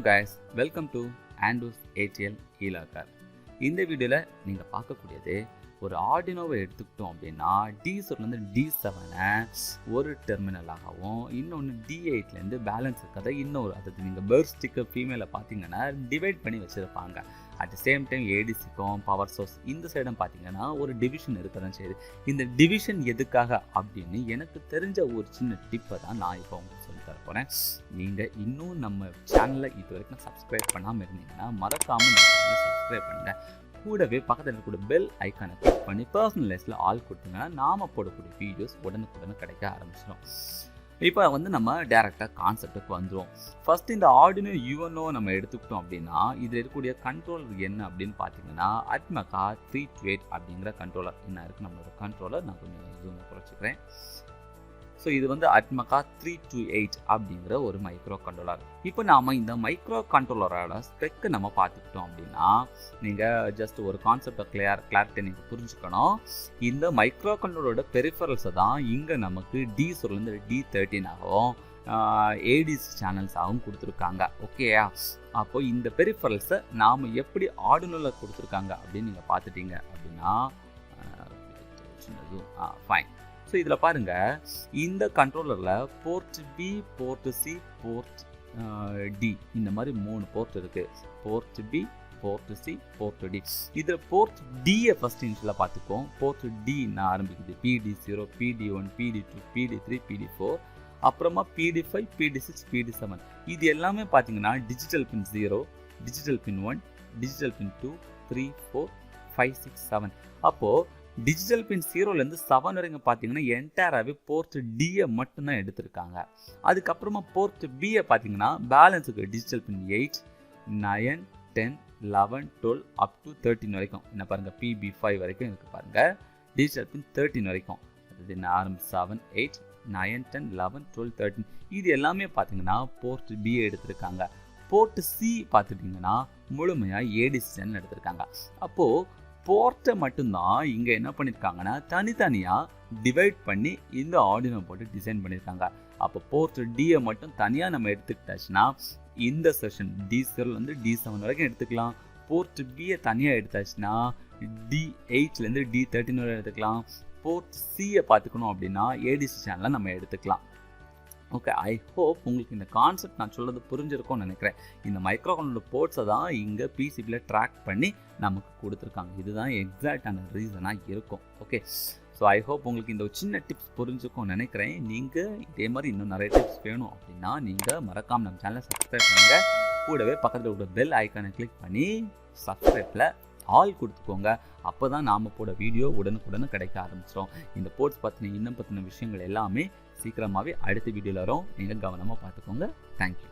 guys, welcome to Anto's ATL e-learner. இந்த வீடியோல நீங்க பார்க்கக்கூடியது ஒரு ஆர்டினோவை எடுத்துக்கிட்டோம் அப்படின்னா D7ல D7 ஒரு டெர்மினலாகவும் இன்னொன்று D8லேருந்து பேலன்ஸ் இருக்கிறத இன்னொரு அதாவது நீங்கள் பேர்ட் ஸ்டிக்கர் ஃபீமேலை பார்த்தீங்கன்னா டிவைட் பண்ணி வச்சுருப்பாங்க. அட் த சேம் டைம் ஏடிசிக்கும் பவர் சோர்ஸ் இந்த சைடும் பார்த்தீங்கன்னா ஒரு டிவிஷன் இருக்க தான் செய்யுது. இந்த டிவிஷன் எதுக்காக அப்படின்னு எனக்கு தெரிஞ்ச ஒரு சின்ன டிப்பை தான் நான் இப்போ உங்களுக்கு சொல்லி தர போகிறேன். நீங்கள் இன்னும் நம்ம சேனலை இது வரைக்கும் சப்ஸ்கிரைப் பண்ணாமல் இருந்தீங்கன்னா மறக்காமல் நம்ம சப்ஸ்கிரைப் பண்ணுங்கள். கூடவே பக்கத்தில் இருக்கக்கூடிய பெல் ஐக்கானை கிளிக் பண்ணி பர்சனலைஸில் ஆல் கொடுத்தீங்கன்னா நாம் போடக்கூடிய வீடியோஸ் உடனுக்குடனே கிடைக்க ஆரம்பிச்சிடும். இப்போ நம்ம டேரெக்டாக கான்செப்டுக்கு வந்துடும். ஃபர்ஸ்ட் இந்த ஆர்டினோ யூஎன்ஓ நம்ம எடுத்துக்கிட்டோம் அப்படின்னா இதில் இருக்கக்கூடிய கண்ட்ரோலர் என்ன அப்படின்னு பார்த்தீங்கன்னா அட்மகா 328 அப்படிங்கிற கண்ட்ரோலர் என்ன இருக்குது. நம்மளோட கண்ட்ரோலர் நான் கொஞ்சம் ஜூம் குறைச்சிக்கிறேன். ஸோ இது அட்மகா 328 அப்படிங்கிற ஒரு மைக்ரோ கண்ட்ரோலர். இப்போ நாம் இந்த மைக்ரோ கண்ட்ரோலரோட ஸ்பெக்கை நம்ம பார்த்துக்கிட்டோம் அப்படின்னா நீங்கள் ஜஸ்ட் ஒரு கான்செப்டை கிளாரிட்டி நீங்கள் புரிஞ்சுக்கணும். இந்த மைக்ரோ கண்ட்ரோலரோட பெரிஃபரல்ஸை தான் இங்கே நமக்கு D7லேருந்து D13 ஆகும் ஏடிசி சேனல்ஸாகவும் கொடுத்துருக்காங்க. ஓகேயா? அப்போது இந்த பெரிஃபரல்ஸை நாம் எப்படி ஆர்டினோவில் கொடுத்துருக்காங்க அப்படின்னு நீங்கள் பார்த்துட்டீங்க அப்படின்னா ஃபைன். ஸோ இதில் பாருங்கள், இந்த கண்ட்ரோலரில் port B, port C, port D இந்த மாதிரி 3 போர்ட் இருக்குது. Port B, port C, port D. இதில் போர்ட் டியை ஃபஸ்ட் இனிஷியலாக பார்த்துக்கோம். போர்ட் டி நான் ஆரம்பிக்குது PD0, PD1, PD2, PD3, PD4, அப்புறமா PD5, PD6, PD7. இது எல்லாமே பார்த்தீங்கன்னா டிஜிட்டல் பின் 0, டிஜிட்டல் பின் 1, டிஜிட்டல் பின் 2, 3, 4, 5, 6, 7. அப்போது டிஜிட்டல் பின் 0லேருந்து 7 வரைக்கும் பார்த்தீங்கன்னா என்டையராகவே போர்ட் டியை மட்டும்தான் எடுத்திருக்காங்க. அதுக்கப்புறமா போர்ட் பியை பார்த்தீங்கன்னா பேலன்ஸுக்கு டிஜிட்டல் பின் 8, 9, 10, 11, 12 அப் டு 13 வரைக்கும் என்ன பாருங்கள், PB5 வரைக்கும் இருக்குது பாருங்கள். டிஜிட்டல் பின் 13 வரைக்கும், அதாவது RM 7, 8, 9, 10, 11, 12, 13 இது எல்லாமே பார்த்தீங்கன்னா போர்ட் பியை எடுத்திருக்காங்க. போர்ட் சி பார்த்துட்டிங்கன்னா முழுமையாக ஏடிசி சேனல் எடுத்திருக்காங்க. அப்போது போர்ட்டை மட்டும்தான் இங்கே என்ன பண்ணியிருக்காங்கன்னா தனித்தனியாக டிவைட் பண்ணி இந்த ஆர்டினோ போட்டு டிசைன் பண்ணியிருக்காங்க. அப்போ போர்ட் டியை மட்டும் தனியாக நம்ம எடுத்துக்கிட்டாச்சுன்னா இந்த செஷன் D0லேருந்து D7 வரைக்கும் எடுத்துக்கலாம். போர்ட் பியை தனியாக எடுத்தாச்சுன்னா D8லேருந்து D13 வரை எடுத்துக்கலாம். போர்ட் சியை பார்த்துக்கணும் அப்படின்னா ஏடிசி சேனலை நம்ம எடுத்துக்கலாம். ஓகே, ஐ ஹோப் உங்களுக்கு இந்த கான்செப்ட் நான் சொல்கிறது புரிஞ்சிருக்கும்னு நினைக்கிறேன். இந்த மைக்ரோ கண்ட்ரோலர் போர்ட்ஸை தான் இங்கே பிசிபியில் ட்ராக் பண்ணி நமக்கு கொடுத்துருக்காங்க. இதுதான் எக்ஸாக்டான ரீசனாக இருக்கும். ஓகே, ஸோ ஐ ஹோப் உங்களுக்கு இந்த ஒரு சின்ன டிப்ஸ் புரிஞ்சுக்கும்னு நினைக்கிறேன். நீங்கள் இதே மாதிரி இன்னும் நிறைய டிப்ஸ் வேணும் அப்படின்னா நீங்கள் மறக்காமல் நம்ம சேனலை சப்ஸ்கிரைப் பண்ணுங்கள். கூடவே பக்கத்தில் உள்ள பெல் ஐக்கானை கிளிக் பண்ணி சப்ஸ்கிரைப்பில் ஆல் கொடுத்துக்கோங்க. அப்போ தான் நாம் போட வீடியோ உடனுக்குடனே கிடைக்க ஆரம்பிச்சிடும். இந்த போர்ட்ஸ் பற்றின இன்னும் பற்றின விஷயங்கள் எல்லாமே சீக்கிரமாகவே அடுத்த வீடியோவில் வரும். நீங்கள் கவனமாக பார்த்துக்கோங்க. தேங்க்யூ.